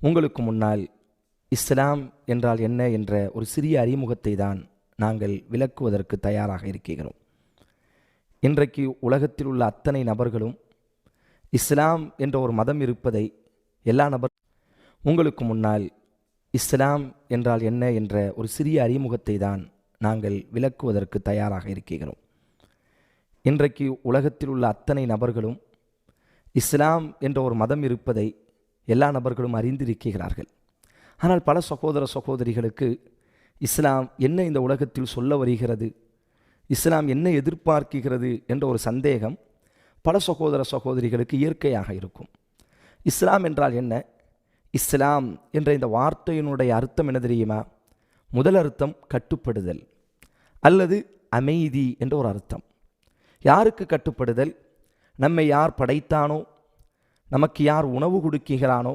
உங்களுக்கு முன்னால் இஸ்லாம் என்றால் என்ன என்ற ஒரு சிறிய அறிமுகத்தை தான் நாங்கள் விளக்குவதற்கு தயாராக இருக்கிறோம். இன்றைக்கு உலகத்தில் உள்ள அத்தனை நபர்களும் இஸ்லாம் என்ற ஒரு மதம் இருப்பதை உங்களுக்கு முன்னால் இஸ்லாம் என்றால் என்ன என்ற ஒரு சிறிய அறிமுகத்தை தான் நாங்கள் விளக்குவதற்கு தயாராக இருக்கிறோம். இன்றைக்கு உலகத்தில் உள்ள அத்தனை நபர்களும் இஸ்லாம் என்ற ஒரு மதம் இருப்பதை எல்லா நபர்களும் அறிந்திருக்கிறார்கள். ஆனால் பல சகோதர சகோதரிகளுக்கு இஸ்லாம் என்ன இந்த உலகத்தில் சொல்ல வருகிறது, இஸ்லாம் என்ன எதிர்பார்க்கிறது என்ற ஒரு சந்தேகம் பல சகோதர சகோதரிகளுக்கு இயற்கையாக இருக்கும். இஸ்லாம் என்றால் என்ன? இஸ்லாம் என்ற இந்த வார்த்தையினுடைய அர்த்தம் என்ன தெரியுமா? முதல் அர்த்தம் கட்டுப்படுதல் அல்லது அமைதி என்ற ஒரு அர்த்தம். யாருக்கு கட்டுப்படுதல்? நம்மை யார் படைத்தானோ, நமக்கு யார் உணவு கொடுக்கிறானோ,